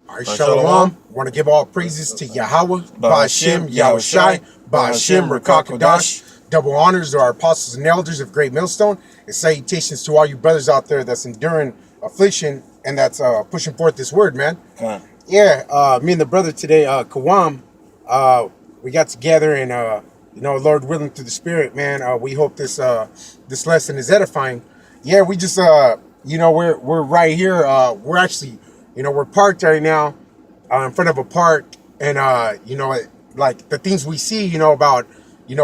All right, Shalom. Shalom. Want to give all praises to Yahweh, Ba'ashem, Ba'ashem, Yahushai, Ba'ashem, Ba'ashem, Rakakadash. Double honors to our apostles and elders of Great Millstone, and salutations to all you brothers out there that's enduring affliction and that's pushing forth this word, man. Come on. Yeah, me and the brother today, Kawam, we got together and, Lord willing through the Spirit, man, we hope this lesson is edifying. Yeah, we just, we're right here. We're actually, we're parked right now in front of a park, and like the things we see, about,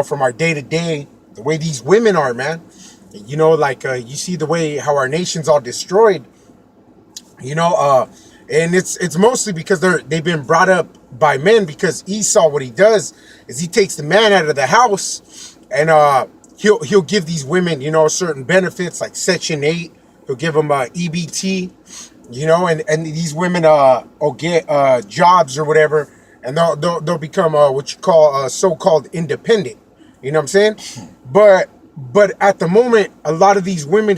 from our day to day, the way these women are, man. You see the way how our nation's all destroyed, and it's mostly because they've been brought up by men. Because Esau, what he does is he takes the man out of the house, and he'll give these women, certain benefits like Section 8. He'll give them EBT, and these women will get jobs or whatever, and they'll become what you call so-called independent. You know what I'm saying? But at the moment, a lot of these women,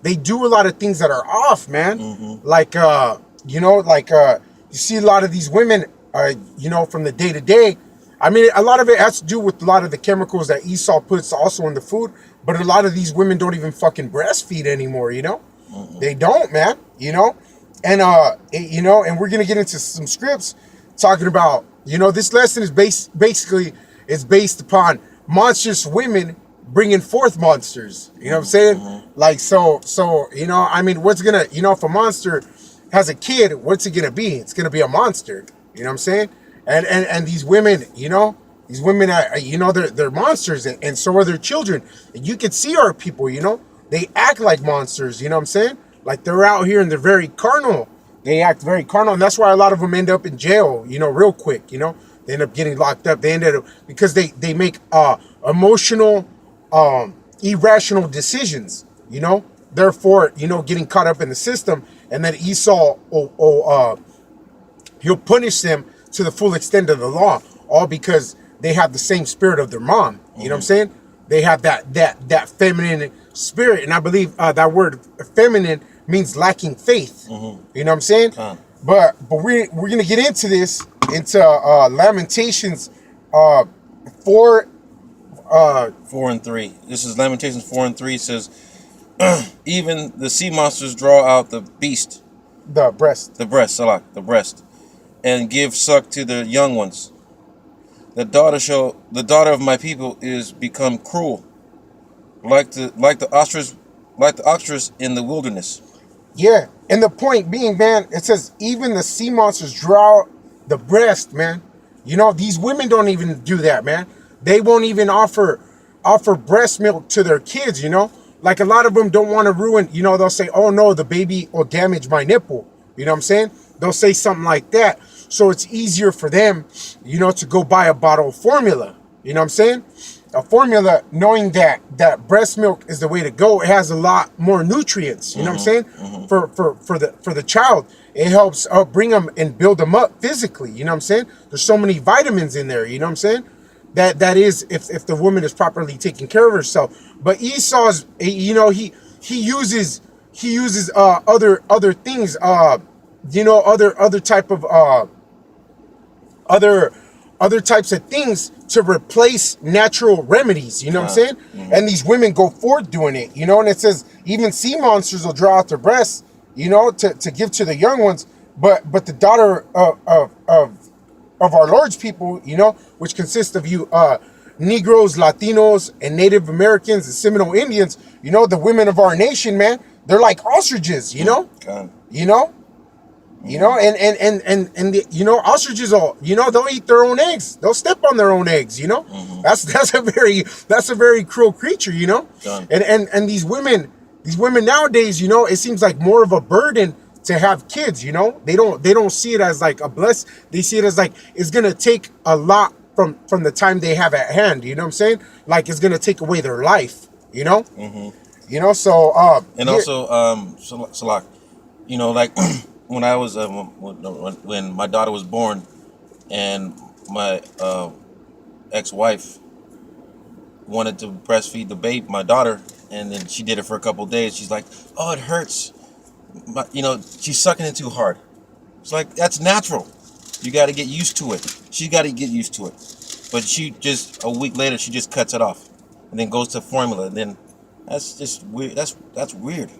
they do a lot of things that are off, man. Like you see a lot of these women, from the day to day. I mean, a lot of it has to do with a lot of the chemicals that Esau puts also in the food. But a lot of these women don't even fucking breastfeed anymore, They don't, man, And and we're gonna get into some scripts talking about, this lesson is basically based upon monstrous women bringing forth monsters. You know what I'm saying? Like so. I mean, what's gonna, if a monster has a kid, what's it gonna be? It's gonna be a monster. You know what I'm saying? And these women, these women are, they're monsters, and so are their children. And you can see our people, they act like monsters. You know what I'm saying? Like they're out here and they're very carnal. They act very carnal, and that's why a lot of them end up in jail, real quick. They end up getting locked up. They ended up because they make emotional, irrational decisions. Therefore, getting caught up in the system, and then Esau, he'll punish them to the full extent of the law, all because they have the same spirit of their mom. You know what I'm saying? They have that feminine spirit, and I believe that word feminine means lacking faith. You know what I'm saying? But we're gonna get into this, into Lamentations 4 and 3. This is Lamentations 4 and 3. Says, even the sea monsters draw out the beast, the breast, the breast, and give suck to the young ones. The daughter of my people is become cruel, like the ostrich in the wilderness. Yeah, and the point being, man, it says even the sea monsters draw out the breast, man. These women don't even do that, man. They won't even offer breast milk to their kids, Like a lot of them don't want to ruin, they'll say, oh no, the baby will damage my nipple. You know what I'm saying? They'll say something like that. So it's easier for them, to go buy a bottle of formula. You know what I'm saying? A formula, knowing that breast milk is the way to go. It has a lot more nutrients. You know what I'm saying? For the child, it helps bring them and build them up physically. You know what I'm saying? There's so many vitamins in there. You know what I'm saying? That is if the woman is properly taking care of herself. But Esau's, he uses other things. Other type of other types of things to replace natural remedies. You know what I'm saying? And these women go forth doing it. And it says even sea monsters will draw out their breasts, to give to the young ones. But the daughter of our Lord's people, which consists of you Negroes, Latinos, and Native Americans and Seminole Indians, the women of our nation, man, they're like ostriches, God. Ostriches will, they'll eat their own eggs. They'll step on their own eggs, That's a very cruel creature, And these women nowadays, it seems like more of a burden to have kids, They don't see it as like a bless. They see it as like it's gonna take a lot from the time they have at hand. You know what I'm saying? Like it's gonna take away their life. So And also, Salak, like when I was when my daughter was born, and my ex-wife wanted to breastfeed my daughter, and then she did it for a couple of days. She's like, "Oh, it hurts." But she's sucking it too hard. It's like that's natural. You got to get used to it. She got to get used to it. But she just a week later she just cuts it off, and then goes to formula. And then that's just weird. That's weird.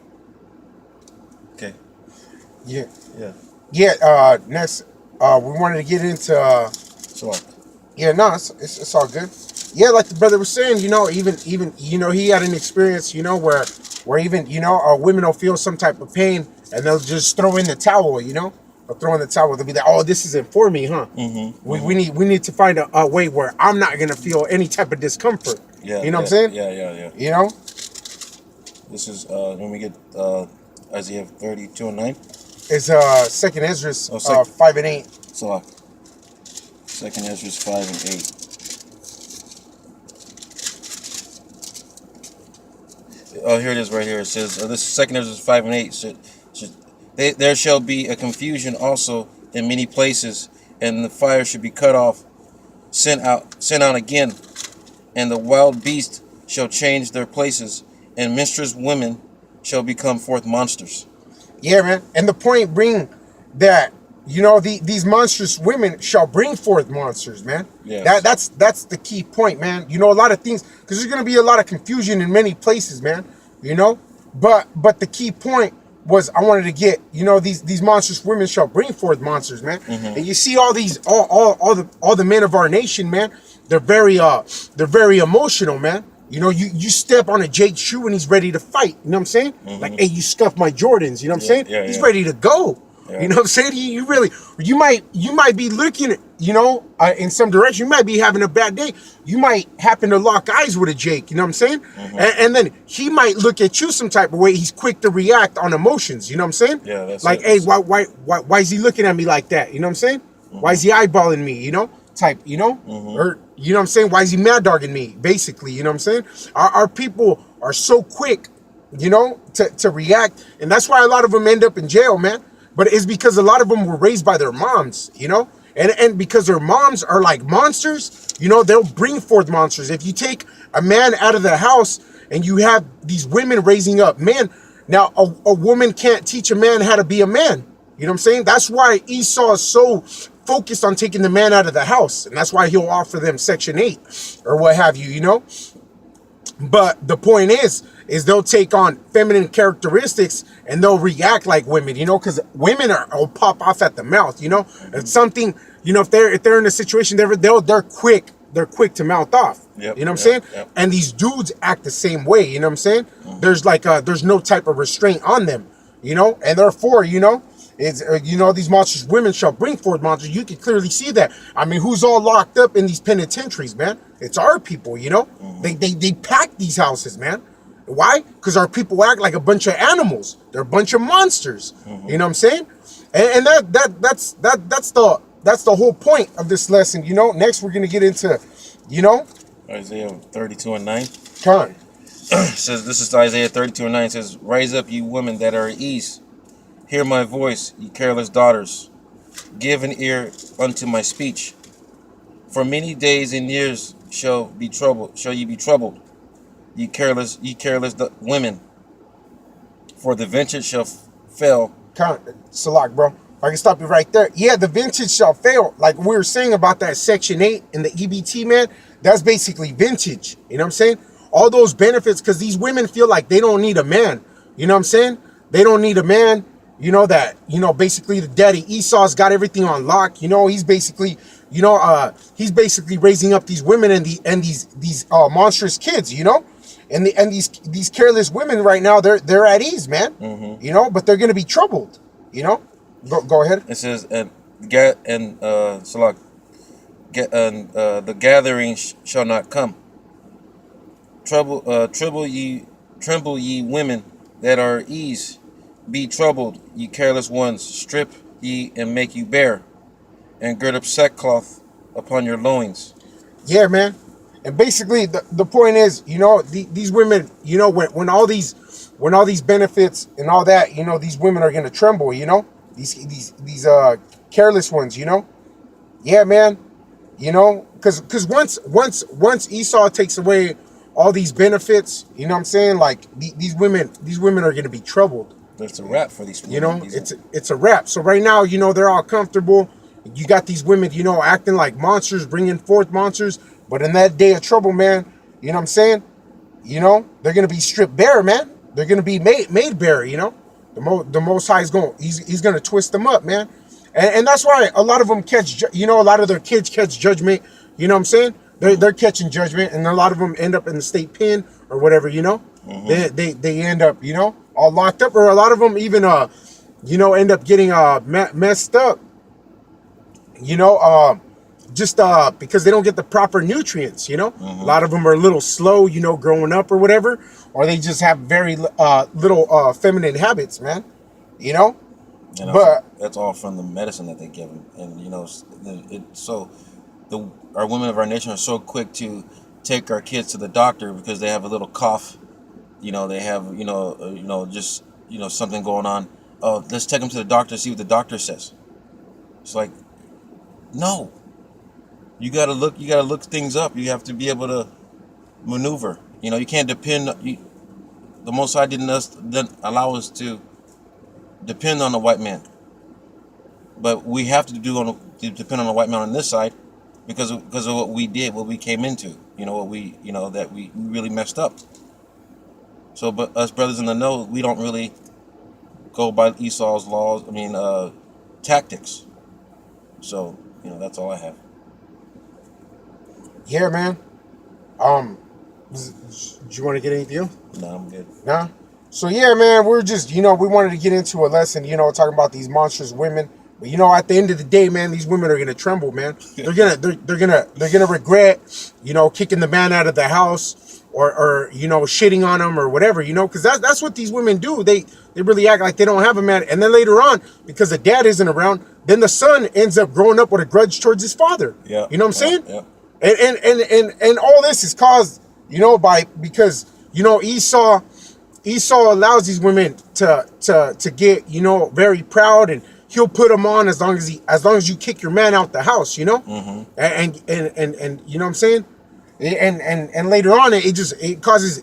Okay. Yeah. Yeah. Yeah. Next, we wanted to get into. So Yeah, no, it's all good. Yeah, like the brother was saying, even he had an experience, where even women will feel some type of pain and they'll just throw in the towel, they'll throw in the towel. They'll be like, oh, this isn't for me, huh? We need to find a way where I'm not gonna feel any type of discomfort. yeah. You know what I'm saying? Yeah. You know, This is when we get Isaiah 32:9. it's Second Ezra Oh, sec- 5 and 8. So Second Ezra 5 and 8. Oh, here it is right here. It says, this is Second Ezra 5 and 8. There shall be a confusion also in many places, and the fire should be cut off, sent out again, and the wild beasts shall change their places, and minstrous women shall become forth monsters. Yeah, man. And the point being that these monstrous women shall bring forth monsters, man. Yes. That's the key point, man. A lot of things, because there's gonna be a lot of confusion in many places, man. But the key point was I wanted to get these monstrous women shall bring forth monsters, man. And you see all these all the men of our nation, man. They're very emotional, man. You step on a Jake shoe and he's ready to fight. You know what I'm saying? Like, hey, you scuff my Jordans. You know what I'm saying? Yeah, he's yeah. ready to go. Yeah. You know what I'm saying? You might be looking at, in some direction. You might be having a bad day. You might happen to lock eyes with a Jake. You know what I'm saying? And then he might look at you some type of way. He's quick to react on emotions. You know what I'm saying? Yeah, that's like, it. hey, why is he looking at me like that? You know what I'm saying? Why is he eyeballing me? Type. Or you know what I'm saying? Why is he mad dogging me? Basically, you know what I'm saying? Our people are so quick, to react, and that's why a lot of them end up in jail, man. But it's because a lot of them were raised by their moms, and because their moms are like monsters, they'll bring forth monsters. If you take a man out of the house and you have these women raising up men, now a woman can't teach a man how to be a man. You know what I'm saying? That's why Esau is so focused on taking the man out of the house, and that's why he'll offer them Section 8 or what have you, But the point is they'll take on feminine characteristics and they'll react like women, because women will pop off at the mouth, It's something, if they're in a situation, they're quick to mouth off. Yep, You know what I'm saying? yep. And these dudes act the same way, you know what I'm saying? There's there's no type of restraint on them, and therefore, it's these monstrous women shall bring forth monsters. You can clearly see that. I mean, who's all locked up in these penitentiaries, man? It's our people, They pack these houses, man. Why? Because our people act like a bunch of animals. They're a bunch of monsters. You know what I'm saying? And that's the whole point of this lesson. Next we're gonna get into, Isaiah 32:9. Con. It says, this is Isaiah 32:9. It says, rise up, you women that are at ease. Hear my voice, ye careless daughters. Give an ear unto my speech. For many days and years shall ye be troubled, ye careless women. For the vintage shall fail. Salak, bro. I can stop you right there. Yeah, the vintage shall fail. Like we were saying about that Section 8 and the EBT, man, that's basically vintage. You know what I'm saying? All those benefits, because these women feel like they don't need a man. You know what I'm saying? They don't need a man. Basically the daddy Esau's got everything on lock. He's basically, he's basically raising up these women and these monstrous kids, and these careless women right now, they're at ease, man. But they're gonna be troubled. Go ahead. It says, the gathering shall not come. Tremble ye women that are at ease. Be troubled, ye careless ones. Strip ye and make you bare, and gird up sackcloth upon your loins. Yeah, man. And basically, the point is, these women, when all these benefits and all that, these women are gonna tremble. These careless ones. Yeah, man. Because once Esau takes away all these benefits, you know what I'm saying? Like these women are gonna be troubled. It's a wrap for these You women. know, it's a wrap. So right now, you know, they're all comfortable. You got these women, you know, acting like monsters, bringing forth monsters. But in that day of trouble, man, you know what I'm saying? You know, they're gonna be stripped bare, man. They're gonna be made bare. You know, the Most High is going. He's gonna twist them up, man. And that's why a lot of them catch. You know, a lot of their kids catch judgment. You know what I'm saying? They're catching judgment, and a lot of them end up in the state pen or whatever. You know, they end up, you know, all locked up, or a lot of them even you know, end up getting messed up. You know, just because they don't get the proper nutrients. You know, a lot of them are a little slow. You know, growing up or whatever, or they just have very little feminine habits, man. You know, And but that's all from the medicine that they give them. And you know, our women of our nation are so quick to take our kids to the doctor because they have a little cough. You know, they have just something going on. Oh, let's take them to the doctor, see what the doctor says. It's like, no. You gotta look things up. You have to be able to maneuver. You know, you can't depend. The Most High didn't allow us to depend on the white man, but we have to depend on the white man on this side because of what we did, what we came into. You know, that we really messed up. So, but us brothers in the know, we don't really go by Esau's laws. I mean, tactics. So, you know, that's all I have. yeah, man. Do you want to get anything else? No, I'm good. Nah. So yeah, man, we're just, you know, we wanted to get into a lesson, you know, talking about these monstrous women. But you know, at the end of the day, man, these women are gonna tremble, man. They're gonna regret, you know, kicking the man out of the house or you know, shitting on him or whatever, you know, because that's what these women do. They really act like they don't have a man, and then later on, because the dad isn't around, then the son ends up growing up with a grudge towards his father. Yeah. You know what I'm saying? Yeah. And all this is caused, you know, because you know, Esau allows these women to get, you know, very proud, and he'll put them on as long as you kick your man out the house, you know. And you know what I'm saying. And later on, it causes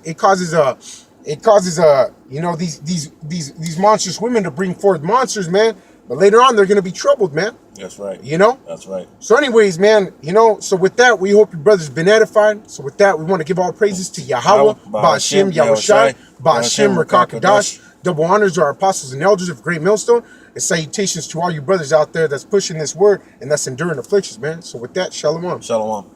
you know, these monstrous women to bring forth monsters, man. But later on, they're gonna be troubled, man. That's right. You know. That's right. So anyways, man, you know, so with that, we hope your brother's been edified. So with that, we want to give all praises to Yahweh, Ba'ashem, Yahushai, Ba'ashem, Rakakadash. Double honors to our apostles and elders of Great Millstone, and salutations to all you brothers out there that's pushing this word and that's enduring afflictions, man. So with that, shalom. Shalom.